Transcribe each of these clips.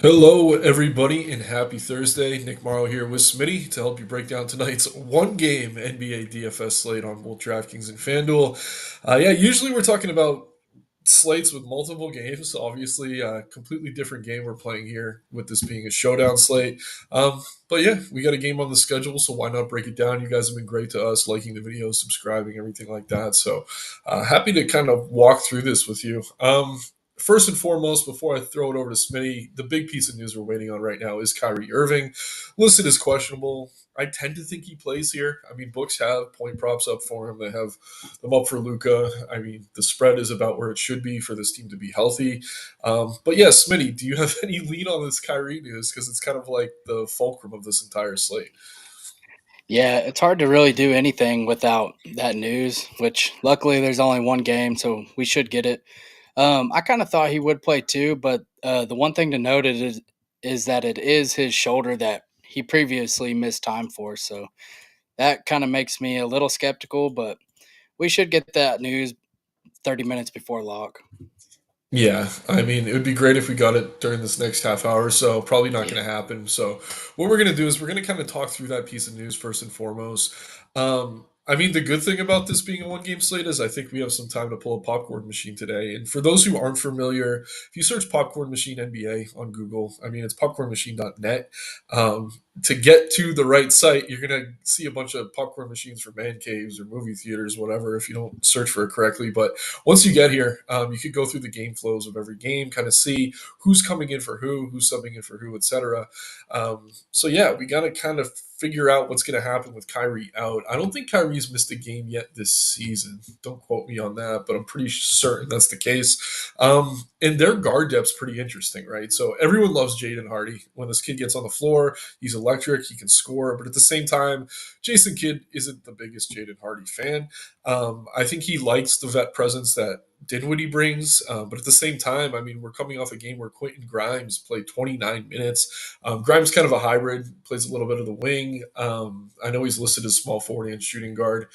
Hello, everybody, and happy Thursday. Nick Marro here with Smitty to help you break down tonight's one-game NBA DFS slate on both DraftKings and FanDuel. Usually we're talking about slates with multiple games. Obviously, a completely different game we're playing here with this being a showdown slate. But yeah, we got a game on the schedule, so why not break it down? You guys have been great to us, liking the videos, subscribing, everything like that. So happy to kind of walk through this with you. First and foremost, before I throw it over to Smitty, the big piece of news we're waiting on right now is Kyrie Irving. Listed as questionable. I tend to think he plays here. I mean, books have point props up for him. They have them up for Luca. I mean, the spread is about where it should be for this team to be healthy. But yeah, Smitty, do you have any lead on this Kyrie news? Because it's kind of like the fulcrum of this entire slate. Yeah, it's hard to really do anything without that news, which luckily there's only one game, so we should get it. I kind of thought he would play too, but the one thing to note is that it is his shoulder that he previously missed time for. So that kind of makes me a little skeptical, but we should get that news 30 minutes before lock. Yeah, I mean, it would be great if we got it during this next half hour or so. Probably not Yeah. going to happen. So, what we're going to do is we're going to kind of talk through that piece of news first and foremost. I mean, the good thing about this being a one game slate is I think we have some time to pull a popcorn machine today. And for those who aren't familiar, if you search popcorn machine NBA on Google, I mean, it's popcornmachine.net. To get to the right site, you're going to see a bunch of popcorn machines for man caves or movie theaters, whatever, if you don't search for it correctly. But once you get here, you could go through the game flows of every game, kind of see who's coming in for who, who's subbing in for who, etc. So yeah, we got to kind of figure out what's going to happen with Kyrie out. I don't think Kyrie's missed a game yet this season. Don't quote me on that, but I'm pretty certain that's the case. And their guard depth's pretty interesting, right? So everyone loves Jaden Hardy. When this kid gets on the floor, he's electric, he can score, but at the same time, Jason Kidd isn't the biggest Jaden Hardy fan. I think he likes the vet presence that Dinwiddie brings, but at the same time, I mean, we're coming off a game where Quentin Grimes played 29 minutes. Grimes kind of a hybrid, plays a little bit of the wing. I know he's listed as small forward and shooting guard,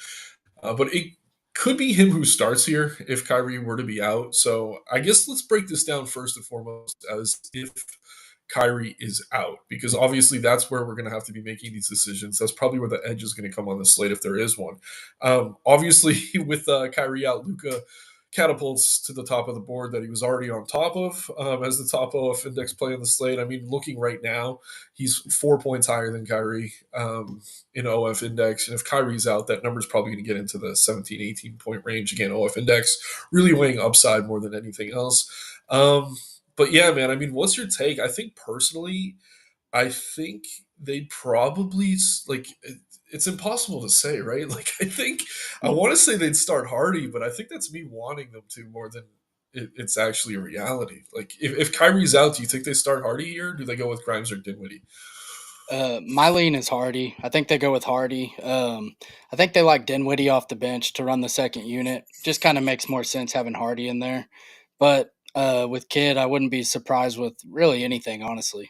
but it could be him who starts here if Kyrie were to be out. So I guess let's break this down first and foremost as if Kyrie is out, because obviously that's where we're going to have to be making these decisions. That's probably where the edge is going to come on the slate if there is one. Obviously, with Kyrie out, Luca catapults to the top of the board that he was already on top of as the top OF index play on the slate. I mean, looking right now, he's 4 points higher than Kyrie in OF index. And if Kyrie's out, that number is probably going to get into the 17, 18 point range. Again, OF index really weighing upside more than anything else. But yeah, man, I mean, what's your take? I think personally, I think they'd probably like it's impossible to say, right? Like I want to say they'd start Hardy, but I think that's me wanting them to more than it's actually a reality. Like if Kyrie's out, do you think they start Hardy here? Or do they go with Grimes or Dinwiddie? My lean is Hardy. I think they go with Hardy. I think they like Dinwiddie off the bench to run the second unit. Just kind of makes more sense having Hardy in there. But with Kid, I wouldn't be surprised with really anything, honestly.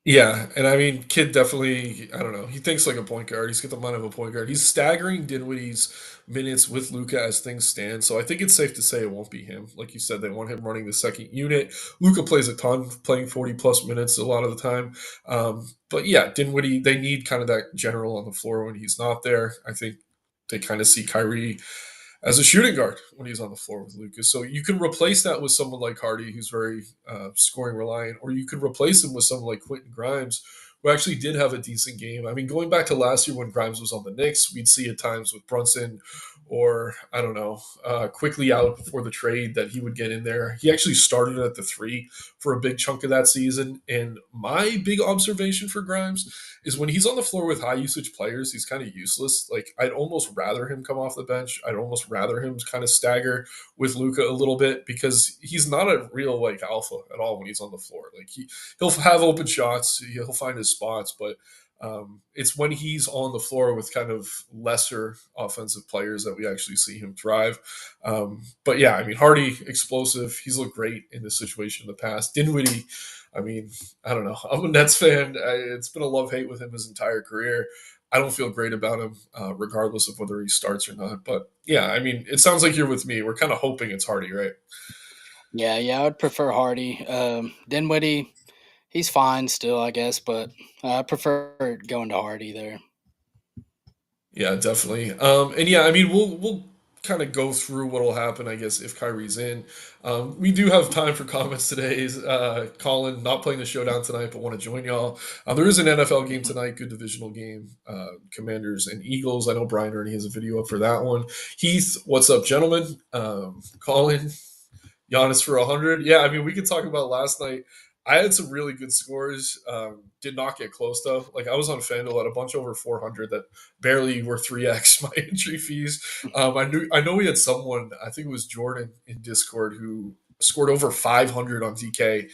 Yeah, and I mean, Kid definitely, I don't know, he thinks like a point guard. He's got the mind of a point guard. He's staggering Dinwiddie's minutes with Luca as things stand. So I think it's safe to say it won't be him. Like you said, they want him running the second unit. Luca plays a ton, playing 40 plus minutes a lot of the time. But yeah, Dinwiddie, they need kind of that general on the floor when he's not there. I think they kind of see Kyrie as a shooting guard when he's on the floor with Lucas. So you can replace that with someone like Hardy, who's very scoring reliant, or you could replace him with someone like Quentin Grimes, who actually did have a decent game. I mean, going back to last year when Grimes was on the Knicks, we'd see at times with Brunson or I don't know, quickly out before the trade that he would get in there. He actually started at the three for a big chunk of that season. And my big observation for Grimes is when he's on the floor with high usage players, he's kind of useless. Like I'd almost rather him come off the bench. I'd almost rather him kind of stagger with Luca a little bit because he's not a real like alpha at all when he's on the floor. Like he'll have open shots, he'll find his spots, but it's when he's on the floor with kind of lesser offensive players that we actually see him thrive. But yeah, I mean, Hardy, explosive. He's looked great in this situation in the past. Dinwiddie, I mean, I don't know. I'm a Nets fan. It's been a love hate with him his entire career. I don't feel great about him, regardless of whether he starts or not. But yeah, I mean, it sounds like you're with me. We're kind of hoping it's Hardy, right? Yeah, I would prefer Hardy. Dinwiddie, he's fine still, I guess, but I prefer going to Hardy there. Yeah, definitely. And yeah, I mean, we'll kind of go through what'll happen, I guess, if Kyrie's in. We do have time for comments today. Is Colin not playing the showdown tonight, but want to join y'all? There is an NFL game tonight, good divisional game, Commanders and Eagles. I know Brian already has a video up for that one. Heath, what's up, gentlemen? Colin, Giannis for 100. Yeah, I mean, we could talk about last night. I had some really good scores. Did not get close though. Like I was on FanDuel at a bunch over 400 that barely were 3x my entry fees. I know we had someone. I think it was Jordan in Discord who scored over 500 on DK.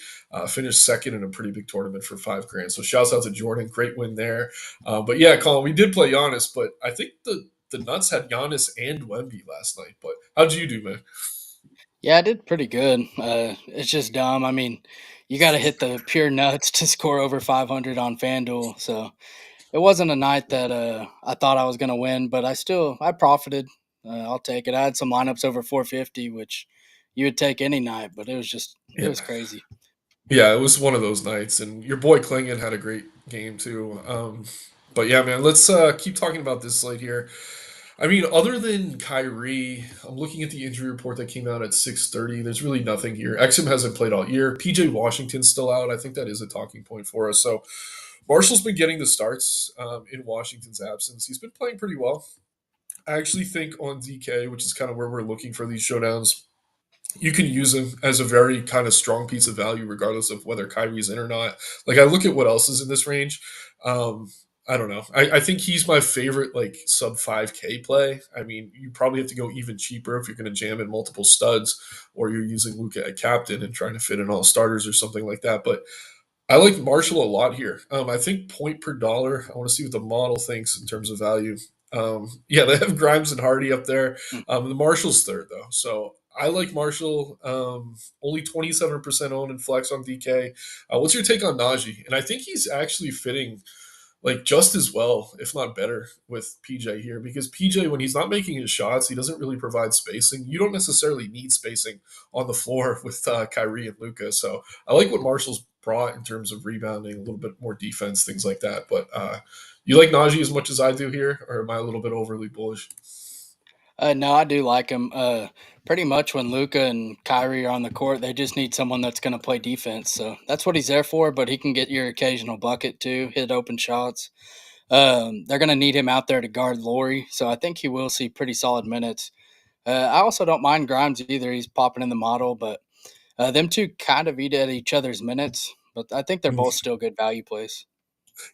Finished second in a pretty big tournament for $5 grand. So shouts out to Jordan. Great win there. But yeah, Colin, we did play Giannis, but I think the Nuts had Giannis and Wemby last night. But how'd you do, man? Yeah, I did pretty good. It's just dumb. I mean, you got to hit the pure nuts to score over 500 on FanDuel. So it wasn't a night that I thought I was going to win, but I profited. I'll take it. I had some lineups over 450, which you would take any night, but it Yeah. was crazy. Yeah, it was one of those nights, and your boy Klingon had a great game too. But yeah, man, let's keep talking about this slate here. I mean, other than Kyrie, I'm looking at the injury report that came out at 6:30. There's really nothing here. Exum hasn't played all year. PJ Washington's still out. I think that is a talking point for us. So Marshall's been getting the starts in Washington's absence. He's been playing pretty well. I actually think on DK, which is kind of where we're looking for these showdowns, you can use him as a very kind of strong piece of value, regardless of whether Kyrie's in or not. Like I look at what else is in this range. Um, I don't know. I think he's my favorite like sub 5K play. I mean, you probably have to go even cheaper if you're going to jam in multiple studs, or you're using Luca at captain and trying to fit in all starters or something like that. But I like Marshall a lot here. I think point per dollar. I want to see what the model thinks in terms of value. Yeah, they have Grimes and Hardy up there. Hmm. The Marshall's third though, so I like Marshall. Only 27% owned in flex on DK. What's your take on Najee? And I think he's actually fitting like just as well, if not better, with PJ here because PJ, when he's not making his shots, he doesn't really provide spacing. You don't necessarily need spacing on the floor with Kyrie and Luca. So I like what Marshall's brought in terms of rebounding, a little bit more defense, things like that. But you like Najee as much as I do here, or am I a little bit overly bullish? No, I do like him. Pretty much when Luca and Kyrie are on the court, they just need someone that's going to play defense. So that's what he's there for. But he can get your occasional bucket too, hit open shots. They're going to need him out there to guard Laurie, so I think he will see pretty solid minutes. I also don't mind Grimes either. He's popping in the model, but them two kind of eat at each other's minutes. But I think they're both still good value plays.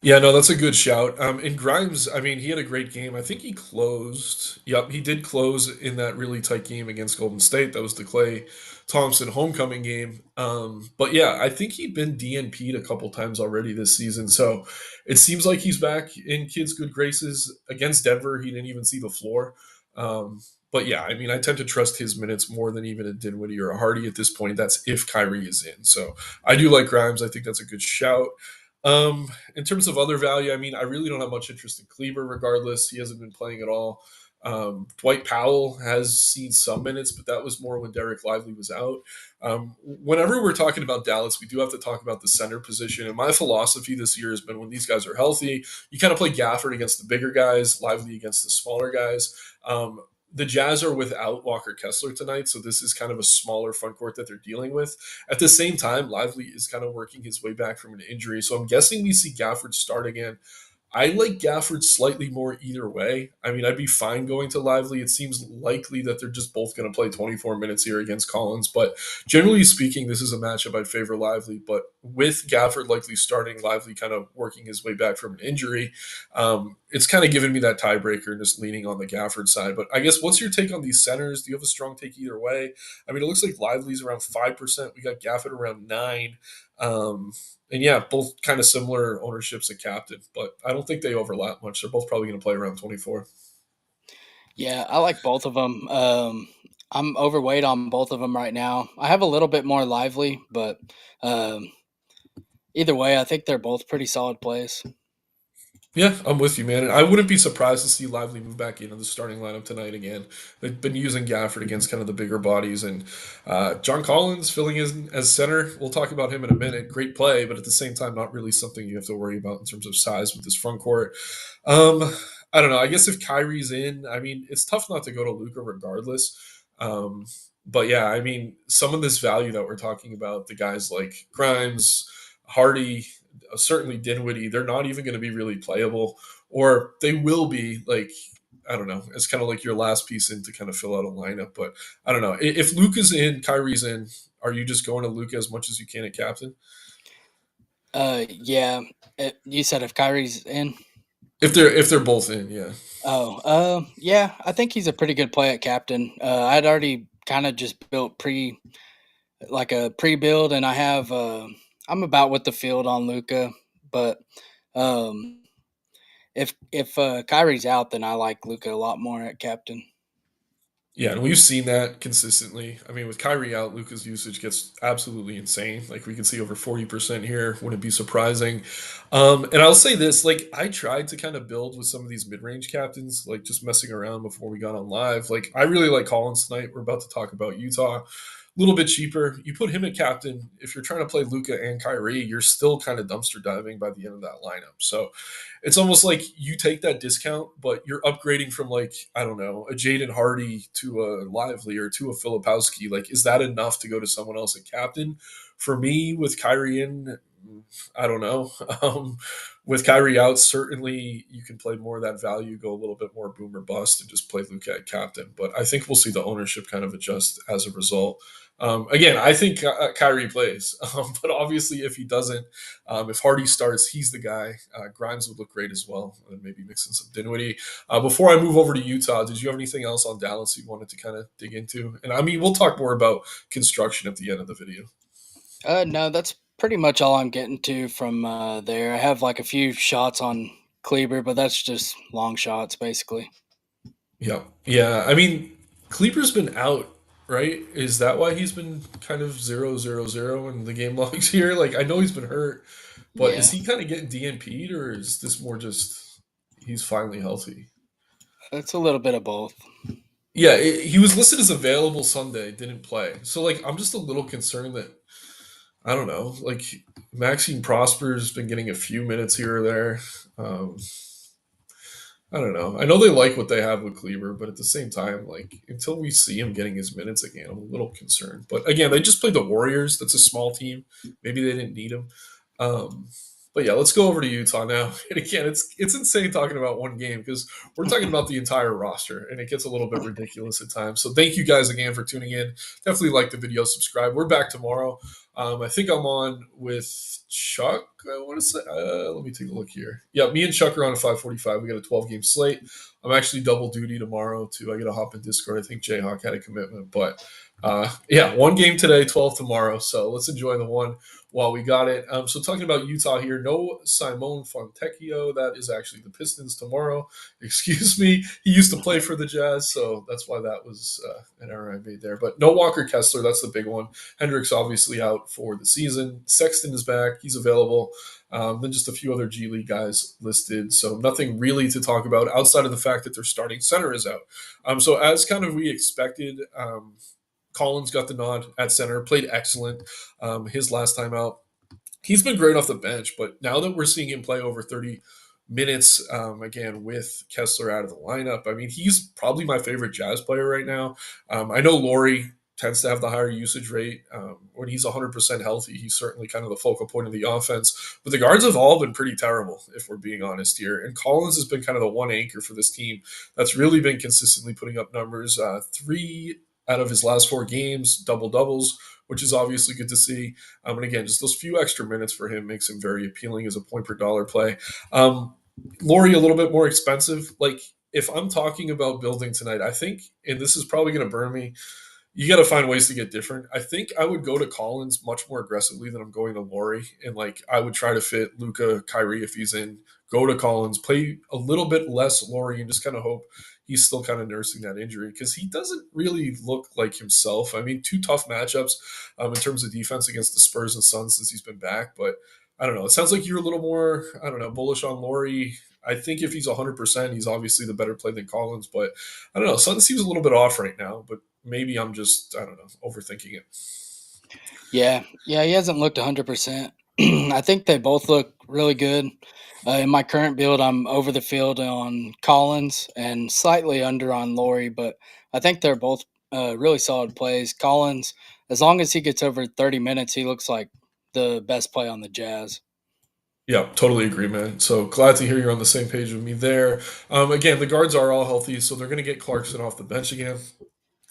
Yeah, no, that's a good shout. And Grimes, I mean, he had a great game. I think he closed. Yep, he did close in that really tight game against Golden State. That was the Clay Thompson homecoming game. But yeah, I think he'd been DNP'd a couple times already this season. So it seems like he's back in kids' good graces. Against Denver, he didn't even see the floor. But yeah, I mean, I tend to trust his minutes more than even a Dinwiddie or a Hardy at this point. That's if Kyrie is in. So I do like Grimes. I think that's a good shout. In terms of other value, I mean, I really don't have much interest in Kleber. Regardless, he hasn't been playing at all. Dwight Powell has seen some minutes, but that was more when Derek Lively was out. Whenever we're talking about Dallas, we do have to talk about the center position. And my philosophy this year has been when these guys are healthy, you kind of play Gafford against the bigger guys, Lively against the smaller guys. The Jazz are without Walker Kessler tonight, so this is kind of a smaller front court that they're dealing with. At the same time, Lively is kind of working his way back from an injury, so I'm guessing we see Gafford start again. I like Gafford slightly more either way. I mean, I'd be fine going to Lively. It seems likely that they're just both going to play 24 minutes here against Collins. But generally speaking, this is a matchup I'd favor Lively. But with Gafford likely starting, Lively kind of working his way back from an injury, it's kind of giving me that tiebreaker and just leaning on the Gafford side. But I guess what's your take on these centers? Do you have a strong take either way? I mean, it looks like Lively's around 5%. We got Gafford around 9. Um, and yeah, both kind of similar ownerships at captain, but I don't think they overlap much. They're both probably going to play around 24. Yeah, I like both of them. I'm overweight on both of them right now. I have a little bit more lively, but um, either way, I think they're both pretty solid plays. Yeah, I'm with you, man. And I wouldn't be surprised to see Lively move back into the starting lineup tonight again. They've been using Gafford against kind of the bigger bodies, and John Collins filling in as center. We'll talk about him in a minute. Great play, but at the same time, not really something you have to worry about in terms of size with this front court. Um, I don't know. I guess if Kyrie's in, I mean, it's tough not to go to Luca regardless. Um, but yeah, I mean, some of this value that we're talking about, the guys like Grimes, Hardy, certainly Dinwiddie, they're not even going to be really playable, or they will be like, I don't know. It's kind of like your last piece in to kind of fill out a lineup. But I don't know. If Luca's in, Kyrie's in, are you just going to Luca as much as you can at captain? Yeah. You said if Kyrie's in. If they're both in, yeah. Oh, yeah. I think he's a pretty good play at captain. I'd already kind of just built like a pre build, and I have I'm about with the field on Luca, but um, if Kyrie's out, then I like Luca a lot more at captain. Yeah, and we've seen that consistently. I mean, with Kyrie out, Luca's usage gets absolutely insane. Like we can see over 40% here. Wouldn't be surprising. And I'll say this, like I tried to kind of build with some of these mid-range captains, like just messing around before we got on live. Like I really like Collins tonight. We're about to talk about Utah. A little bit cheaper. You put him at captain. If you're trying to play Luca and Kyrie, you're still kind of dumpster diving by the end of that lineup. So it's almost like you take that discount, but you're upgrading from like, I don't know, a Jaden Hardy to a Lively or to a Filipowski. Like, is that enough to go to someone else at captain? For me, with Kyrie in, I don't know. With Kyrie out, certainly you can play more of that value, go a little bit more boom or bust, and just play Luka at captain. But I think we'll see the ownership kind of adjust as a result. Again, I think Kyrie plays, but obviously if he doesn't, if Hardy starts, he's the guy. Grimes would look great as well, and maybe mix in some Dinwiddie. Before I move over to Utah, did you have anything else on Dallas you wanted to kind of dig into? And I mean, we'll talk more about construction at the end of the video. No, that's pretty much all I'm getting to from there. I have like a few shots on Kleber, but that's just long shots basically. Yeah, yeah. I mean, Kleber's been out, right? Is that why he's been kind of 0-0-0 in the game logs here? Like, I know he's been hurt, but is Yeah, he kind of getting DNP'd, or is this more just he's finally healthy? it's a little bit of both. Yeah, he was listed as available Sunday, didn't play. So like, I'm just a little concerned that I don't know, like Maxime Prosper's been getting a few minutes here or there. Um, I don't know. I know they like what they have with Kleber, but at the same time, like until we see him getting his minutes again, I'm a little concerned. But again, they just played the Warriors. That's a small team. Maybe they didn't need him. Um, but yeah, let's go over to Utah now. And again, it's insane talking about one game because we're talking about the entire roster, and it gets a little bit ridiculous at times. So thank you guys again for tuning in. Definitely like the video, subscribe. We're back tomorrow. I think I'm on with Chuck. I want to say. Let me take a look here. Yeah, me and Chuck are on a 5:45. We got a 12 game slate. I'm actually double duty tomorrow too. I got to hop in Discord. I think Jayhawk had a commitment, but yeah, one game today, 12 tomorrow. So let's enjoy the one while we got it. So talking about Utah here, no Simone Fontecchio. That is actually the Pistons tomorrow. Excuse me. He used to play for the Jazz, so that's why that was an error I made there. But no Walker Kessler. That's the big one. Hendricks obviously out for the season. Sexton is back. He's available. Then just a few other G League guys listed. So nothing really to talk about outside of the fact that their starting center is out. So as kind of we expected, Collins got the nod at center, played excellent his last time out. He's been great off the bench, but now that we're seeing him play over 30 minutes again with Kessler out of the lineup, I mean, he's probably my favorite Jazz player right now. I know Laurie tends to have the higher usage rate. When he's 100% healthy, he's certainly kind of the focal point of the offense. But the guards have all been pretty terrible, if we're being honest here. And Collins has been kind of the one anchor for this team that's really been consistently putting up numbers. Three out of his last four games, double doubles, which is obviously good to see. And again, just those few extra minutes for him makes him very appealing as a point per dollar play. Um, Laurie, a little bit more expensive. Like, if I'm talking about building tonight, I think, and this is probably going to burn me, you got to find ways to get different. I think I would go to Collins much more aggressively than I'm going to Laurie, and like I would try to fit Luca, Kyrie if he's in. Go to Collins, play a little bit less Laurie, and just kind of hope he's still kind of nursing that injury because he doesn't really look like himself. I mean, two tough matchups in terms of defense against the Spurs and Suns since he's been back, but I don't know. It sounds like you're a little more, I don't know, bullish on Laurie. I think if he's 100%, he's obviously the better play than Collins. But I don't know. Sutton seems a little bit off right now, but maybe I'm just, I don't know, overthinking it. Yeah, yeah, he hasn't looked 100%. I think they both look really good. In my current build, I'm over the field on Collins and slightly under on Laurie, but I think they're both really solid plays. Collins, as long as he gets over 30 minutes, he looks like the best play on the Jazz. Yeah, totally agree, man. So glad to hear you're on the same page with me there. Again, the guards are all healthy, so they're going to get Clarkson off the bench again.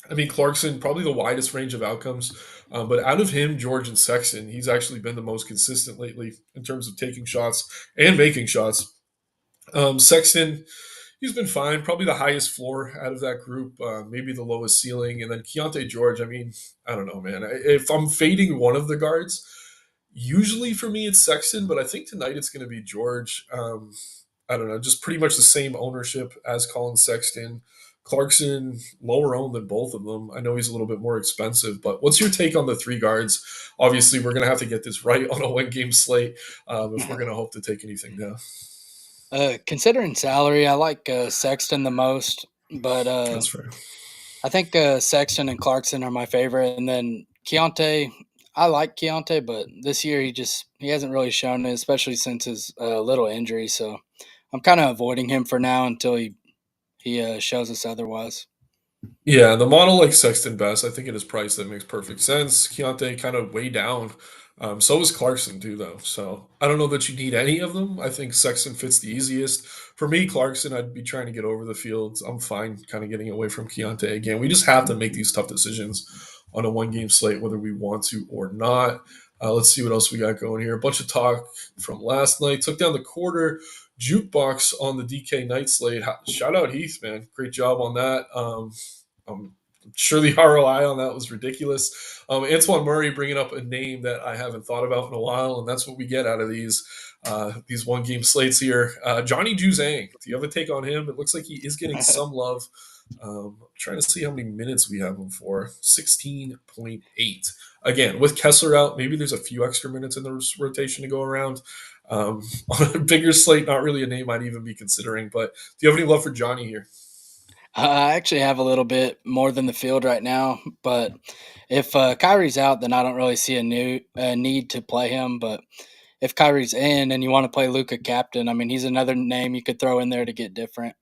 I mean, Clarkson, probably the widest range of outcomes. But out of him, George, and Sexton, he's actually been the most consistent lately in terms of taking shots and making shots. Sexton, he's been fine. Probably the highest floor out of that group, maybe the lowest ceiling. And then Keontae George, I mean, I don't know, man. If I'm fading one of the guards, usually for me it's Sexton, but I think tonight it's going to be George. I don't know, just pretty much the same ownership as Colin Sexton. Clarkson, lower owned than both of them. I know he's a little bit more expensive, but what's your take on the three guards? Obviously, we're going to have to get this right on a one game slate if we're going to hope to take anything down. Considering salary, I like Sexton the most, but That's fair. I think Sexton and Clarkson are my favorite, and then Keontae. I like Keontae, but this year he hasn't really shown it, especially since his little injury. So I'm kind of avoiding him for now until he shows us otherwise. Yeah, the model like Sexton best. I think at his price that makes perfect sense. Keontae kind of way down. So is Clarkson too, though. So I don't know that you need any of them. I think Sexton fits the easiest. For me, Clarkson, I'd be trying to get over the field. I'm fine kind of getting away from Keontae again. We just have to make these tough decisions on a one game slate, whether we want to or not. Let's see what else we got going here. A bunch of talk from last night. Took down the quarter jukebox on the DK night slate. Shout out Heath, man. Great job on that. I'm sure the ROI on that was ridiculous. Antoine Murray bringing up a name that I haven't thought about in a while, and that's what we get out of these one game slates here. Johnny Juzang, do you have a take on him? It looks like he is getting some love. I'm trying to see how many minutes we have him for. 16.8. Again, with Kessler out, maybe there's a few extra minutes in the rotation to go around. On a bigger slate, not really a name I'd even be considering. But do you have any love for Johnny here? I actually have a little bit more than the field right now, but if Kyrie's out, then I don't really see a need to play him. But if Kyrie's in and you want to play Luca captain, I mean, he's another name you could throw in there to get different.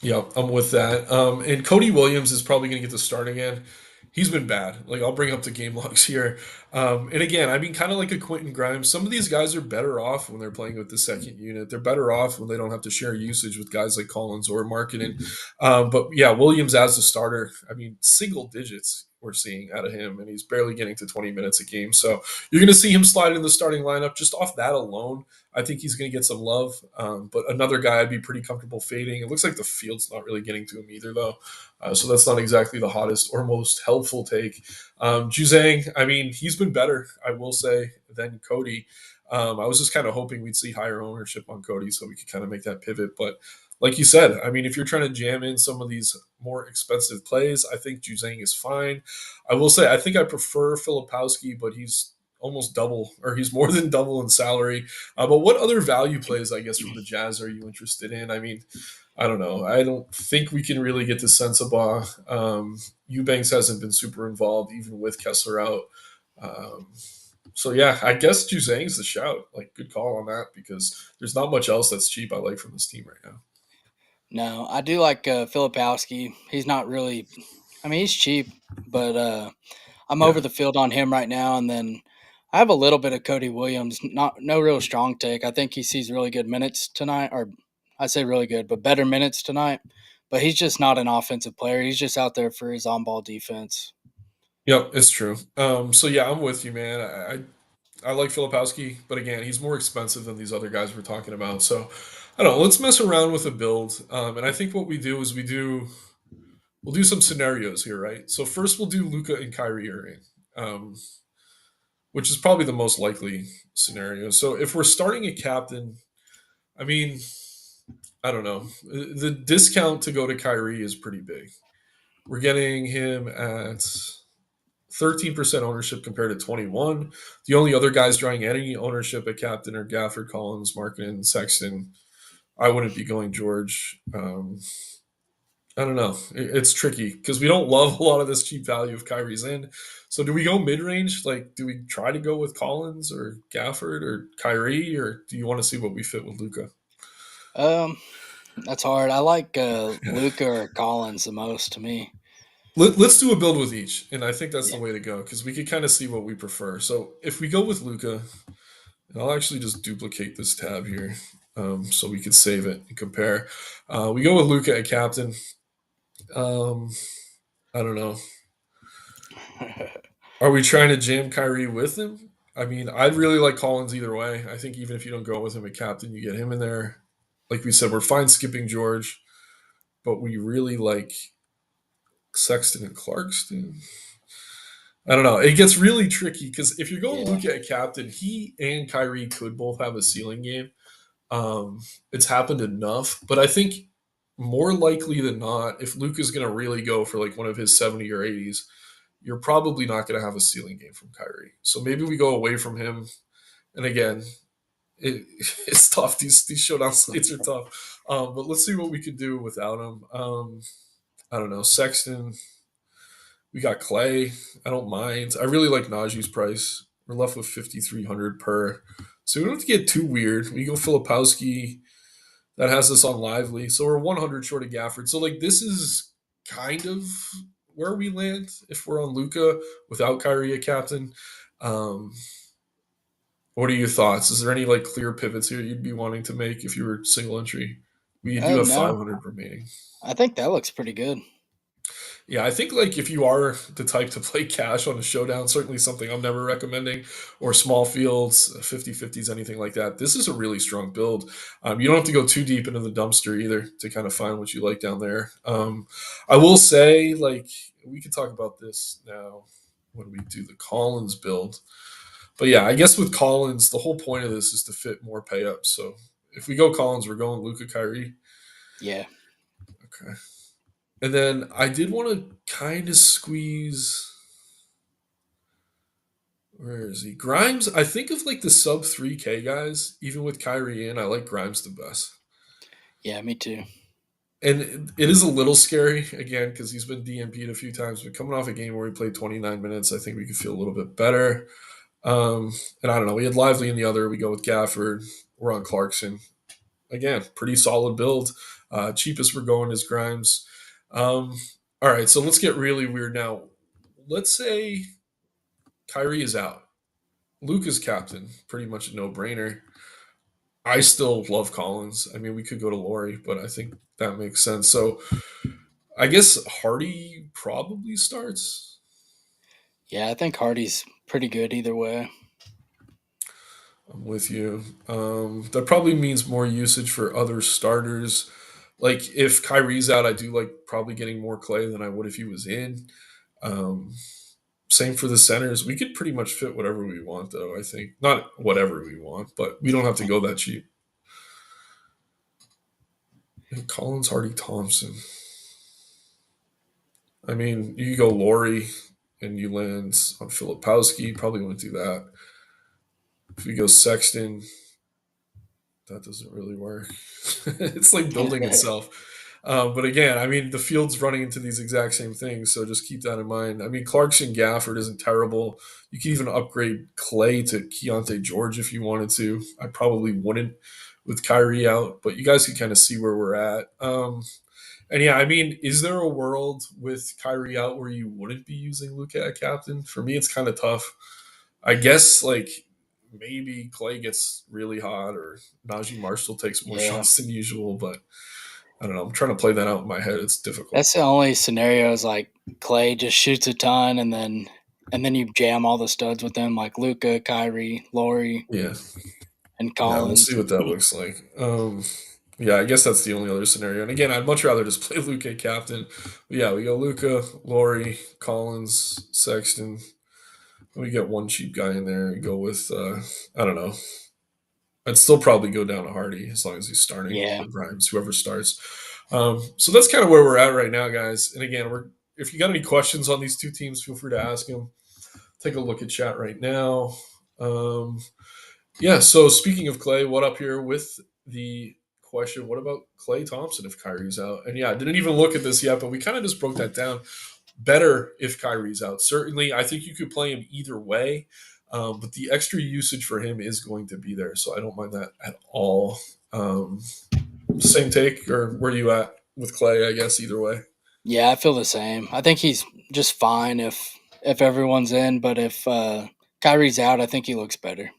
Yeah, I'm with that. And Cody Williams is probably going to get the start again. He's been bad. Like I'll bring up the game logs here. And again, I mean, kind of like a Quentin Grimes. Some of these guys are better off when they're playing with the second unit. They're better off when they don't have to share usage with guys like Collins or Marketing. But yeah, Williams as the starter. I mean, single digits we're seeing out of him, and he's barely getting to 20 minutes a game. So you're going to see him slide in the starting lineup just off that alone. I think he's going to get some love. But another guy I'd be pretty comfortable fading. It looks like the field's not really getting to him either, though. So that's not exactly the hottest or most helpful take. Juzang, I mean, he's been better, I will say, than Cody. I was just kind of hoping we'd see higher ownership on Cody so we could kind of make that pivot. But like you said, I mean, if you're trying to jam in some of these more expensive plays, I think Juzang is fine. I will say, I think I prefer Filipowski, but he's almost double, or he's more than double in salary. But what other value plays, I guess, from the Jazz are you interested in? I mean, I don't know. I don't think we can really get to Sensabaugh. Eubanks hasn't been super involved, even with Kessler out. Um, so yeah, I guess Juzang's the shout. Like, good call on that because there's not much else that's cheap I like from this team right now. No, I do like Filipowski. He's not really, I mean, he's cheap, but I'm Yeah. over the field on him right now. And then I have a little bit of Cody Williams. Not no real strong take. I think he sees really good minutes tonight, or I say really good, but better minutes tonight. But he's just not an offensive player. He's just out there for his on-ball defense. Yep, it's true. So yeah, I'm with you, man. I like Filipowski, but again, he's more expensive than these other guys we're talking about. So I don't know. Let's mess around with a build. And I think what we do is we'll do some scenarios here, right? So first we'll do Luca and Kyrie Irving, um, which is probably the most likely scenario. So if we're starting a captain, I mean, I don't know. The discount to go to Kyrie is pretty big. We're getting him at 13% ownership compared to 21. The only other guys drawing any ownership at captain are Gafford, Collins, Markin, Sexton. I wouldn't be going George. I don't know. It's tricky because we don't love a lot of this cheap value of Kyrie's in. So do we go mid range? Like, do we try to go with Collins or Gafford or Kyrie, or do you want to see what we fit with Luca? Um, that's hard. I like Luca or Collins the most to me. Let's do a build with each, and I think that's Yeah. the way to go because we could kind of see what we prefer. So if we go with Luca, and I'll actually just duplicate this tab here, so we could save it and compare. We go with Luca at captain. Um, I don't know. Are we trying to jam Kyrie with him? I mean, I'd really like Collins either way. I think even if you don't go with him at captain, you get him in there. Like we said, we're fine skipping George, but we really like Sexton and Clarkston. I don't know. It gets really tricky because if you're going Yeah. Luka at captain, he and Kyrie could both have a ceiling game. It's happened enough, but I think more likely than not, if Luka's going to really go for like one of his 70 or 80s, you're probably not going to have a ceiling game from Kyrie. So maybe we go away from him. And again, it, it's tough. These showdown slates are tough. But let's see what we can do without him. I don't know. Sexton, we got Clay. I don't mind. I really like Najee's price. We're left with 5,300 per. So we don't have to get too weird. We go Filipowski. That has us on Lively. So we're 100 short of Gafford. So like this is kind of where we land if we're on Luca without Kyrie a captain. Um, what are your thoughts? Is there any like clear pivots here you'd be wanting to make if you were single entry? We do have No, 500 remaining. I think that looks pretty good. Yeah, I think like if you are the type to play cash on a showdown, certainly something I'm never recommending, or small fields, 50-50s, anything like that, this is a really strong build. You don't have to go too deep into the dumpster either to kind of find what you like down there. I will say, like, we could talk about this now when we do the Collins build. But yeah, I guess with Collins, the whole point of this is to fit more pay ups. So if we go Collins, we're going Luca Kyrie. Yeah. Okay. And then I did want to kind of squeeze. Where is he? Grimes. I think of like the sub 3K guys, even with Kyrie in, I like Grimes the best. Yeah, me too. And it is a little scary, again, because he's been DMP'd a few times, but coming off a game where he played 29 minutes, I think we could feel a little bit better. And I don't know. We had Lively in the other. We go with Gafford. We're on Clarkson. Again, pretty solid build. Cheapest we're going is Grimes. Um, all right, so let's get really weird now. Let's say Kyrie is out. Luke is captain, pretty much a no brainer. I still love Collins. I mean, we could go to Laurie, but I think that makes sense. So I guess Hardy probably starts. Yeah, I think Hardy's pretty good either way. I'm with you. That probably means more usage for other starters. Like if Kyrie's out, I do like probably getting more Clay than I would if he was in. Um, Same for the centers. We could pretty much fit whatever we want, though. I think not whatever we want, but we don't have to go that cheap. And Collins, Hardy, Thompson. I mean, you could go Laurie and you land on Filipowski. Probably wouldn't do that. If we go Sexton, that doesn't really work. It's like building itself. But again, I mean, the field's running into these exact same things, so just keep that in mind. I mean, Clarkson Gafford isn't terrible. You can even upgrade Clay to Keontae George if you wanted to. I probably wouldn't with Kyrie out, but you guys can kind of see where we're at. And yeah, I mean, is there a world with Kyrie out where you wouldn't be using Luka at captain? For me, it's kind of tough. I guess like maybe Clay gets really hot or Najee Marshall takes more Yeah. shots than usual, but I don't know. I'm trying to play that out in my head. It's difficult. That's the only scenarios like Clay just shoots a ton and then you jam all the studs with them like Luca, Kyrie, Laurie, Yeah. and Yeah, we'll see Collins. what that looks like. Yeah, I guess that's the only other scenario. And again, I'd much rather just play Luca captain. But yeah, we go Luca, Laurie, Collins, Sexton. We get one cheap guy in there and go with I don't know. I'd still probably go down to Hardy as long as he's starting Yeah. or Grimes, whoever starts. So that's kind of where we're at right now, guys. And again, we're if you got any questions on these two teams, feel free to ask them. Take a look at chat right now. Um, yeah. So speaking of Clay, what up here with the question: what about Klay Thompson if Kyrie's out? And yeah, I didn't even look at this yet, but we kind of just broke that down. Better if Kyrie's out. Certainly, I think you could play him either way, but the extra usage for him is going to be there, so I don't mind that at all. Same take, or where you at with Klay? I guess either way. Yeah, I feel the same. I think he's just fine if everyone's in, but if Kyrie's out, I think he looks better.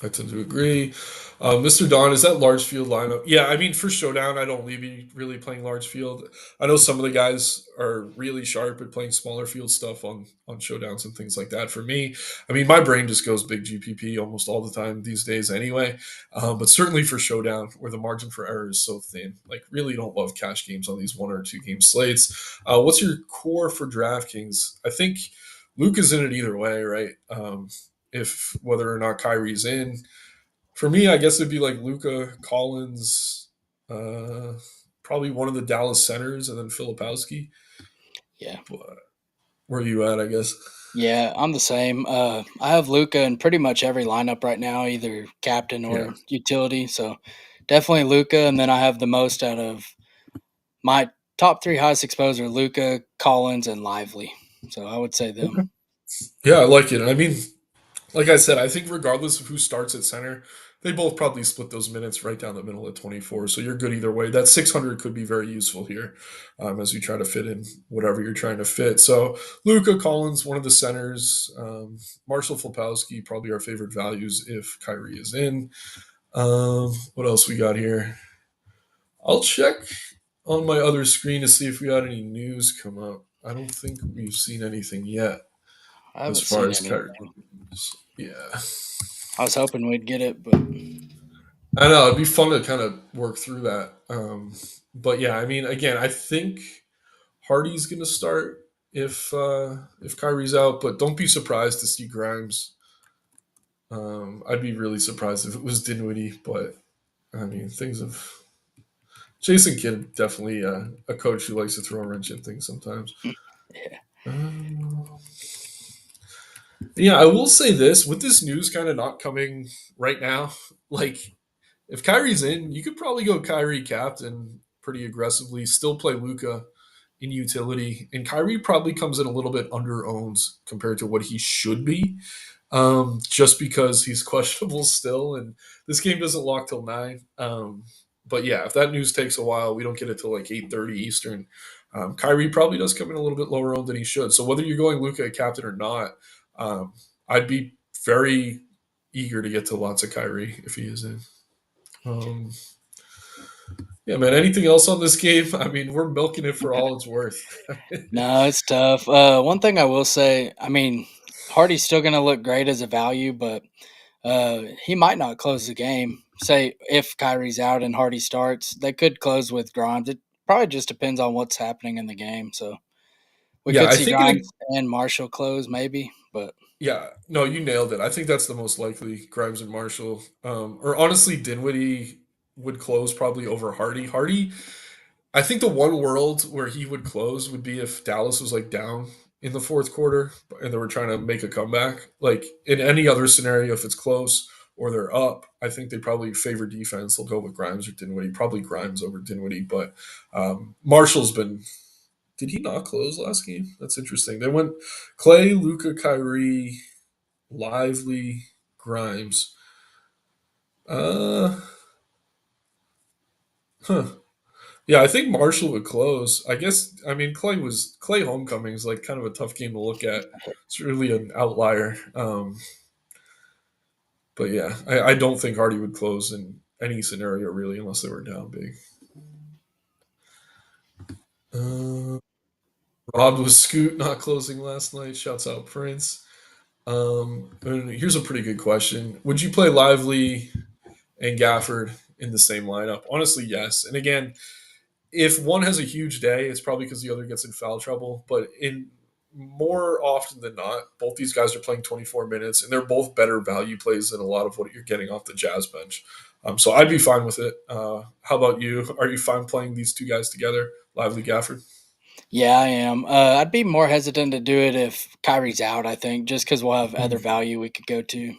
I tend to agree. Mr. Don, is that large field lineup? Yeah, I mean, for Showdown, I don't be really playing large field. I know some of the guys are really sharp at playing smaller field stuff on Showdowns and things like that. For me, I mean, my brain just goes big GPP almost all the time these days anyway. But certainly for Showdown, where the margin for error is so thin, like really don't love cash games on these 1 or 2 game slates. What's your core for DraftKings? I think Luke is in it either way, right? If whether or not Kyrie's in. For me, I guess it'd be like Luca Collins, uh, probably one of the Dallas centers, and then Filipowski. Yeah. But where are you at? I guess. Yeah, I'm the same. I have Luca in pretty much every lineup right now, either captain Yeah. or utility. So definitely Luca, and then I have the most out of my top three highest exposed are Luca, Collins, and Lively. So I would say them. Okay. Yeah, I like it. I mean, like I said, I think regardless of who starts at center, they both probably split those minutes right down the middle at 24. So you're good either way. That 600 could be very useful here as you try to fit in whatever you're trying to fit. So Luca Collins, one of the centers. Marshall Filipowski, probably our favorite values if Kyrie is in. What else we got here? I'll check on my other screen to see if we had any news come up. I don't think we've seen anything yet I as haven't far seen as Kyrie anything. goes. Yeah. I was hoping we'd get it, but I know it'd be fun to kind of work through that. But yeah, I mean, again, I think Hardy's going to start if Kyrie's out, but don't be surprised to see Grimes. I'd be really surprised if it was Dinwiddie, but I mean, things have. Jason Kidd definitely a coach who likes to throw a wrench in things sometimes. yeah. Um, yeah, I will say this with this news kind of not coming right now. Like if Kyrie's in, you could probably go Kyrie captain pretty aggressively, still play Luca in utility, and Kyrie probably comes in a little bit under owned compared to what he should be, just because he's questionable still, and this game doesn't lock till 9. But yeah, if that news takes a while, we don't get it till like 8:30 Eastern. Kyrie probably does come in a little bit lower owned than he should. So whether you're going Luca captain or not, um, I'd be very eager to get to lots of Kyrie if he is in. Um, yeah, man. Anything else on this game? I mean, we're milking it for all it's worth. No, it's tough. One thing I will say, I mean, Hardy's still going to look great as a value, but he might not close the game. Say if Kyrie's out and Hardy starts, they could close with Grimes. It probably just depends on what's happening in the game. So we Yeah, could I see think Grimes and Marshall close, maybe. But yeah, no, you nailed it. I think that's the most likely. Grimes and Marshall, or honestly, Dinwiddie would close probably over Hardy. Hardy, I think the one world where he would close would be if Dallas was like down in the fourth quarter and they were trying to make a comeback. Like in any other scenario, if it's close or they're up, I think they probably favor defense. They'll go with Grimes or Dinwiddie. Probably Grimes over Dinwiddie, but Marshall's been. Did he not close last game? That's interesting. They went Clay, Luca, Kyrie, Lively, Grimes. Uh, huh. Yeah, I think Marshall would close. I guess. I mean, Clay Homecoming is like kind of a tough game to look at. It's really an outlier. But yeah, I don't think Hardy would close in any scenario really, unless they were down big. Uh, Robbed with Scoot not closing last night. Shouts out Prince. And here's a pretty good question: would you play Lively and Gafford in the same lineup? Honestly, yes. And again, if one has a huge day, it's probably because the other gets in foul trouble. But in more often than not, both these guys are playing 24 minutes, and they're both better value plays than a lot of what you're getting off the Jazz bench. So I'd be fine with it. How about you? Are you fine playing these two guys together, Lively Gafford? yeah, I am. I'd be more hesitant to do it if Kyrie's out, I think, just because we'll have other Mhm. value we could go to.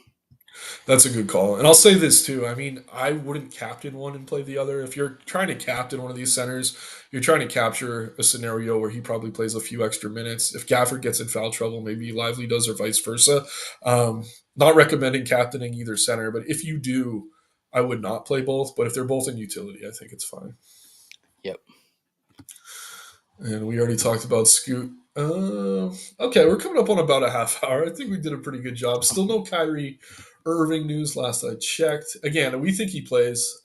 That's a good call. And I'll say this too. I mean, I wouldn't captain one and play the other. If you're trying to captain one of these centers, you're trying to capture a scenario where he probably plays a few extra minutes. If Gafford gets in foul trouble, maybe Lively does or vice versa. Um, Not recommending captaining either center, but if you do, I would not play both. But if they're both in utility, I think it's fine. Yep. And we already talked about Scoot. Okay, we're coming up on about a half hour. I think we did a pretty good job. Still no Kyrie Irving news last I checked. Again, we think he plays.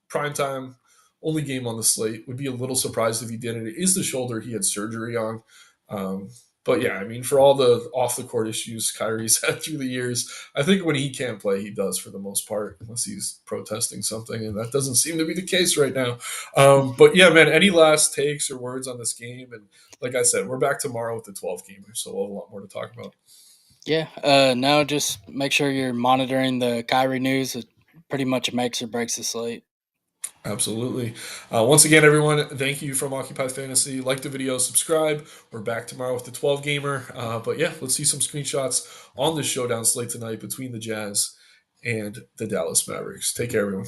Prime time, only game on the slate. Would be a little surprised if he didn't. It is the shoulder he had surgery on. Um, but yeah, I mean, for all the off the court issues Kyrie's had through the years, I think when he can't play, he does for the most part, unless he's protesting something, and that doesn't seem to be the case right now. But yeah, man, any last takes or words on this game? And like I said, we're back tomorrow with the 12 gamer, so we'll have a lot more to talk about. Yeah. No, just make sure you're monitoring the Kyrie news. It pretty much makes or breaks the slate. Absolutely. Once again, everyone, thank you from Occupied Fantasy. Like the video, subscribe. We're back tomorrow with the 12 gamer. But yeah, let's see some screenshots on the showdown slate tonight between the Jazz and the Dallas Mavericks. Take care, everyone.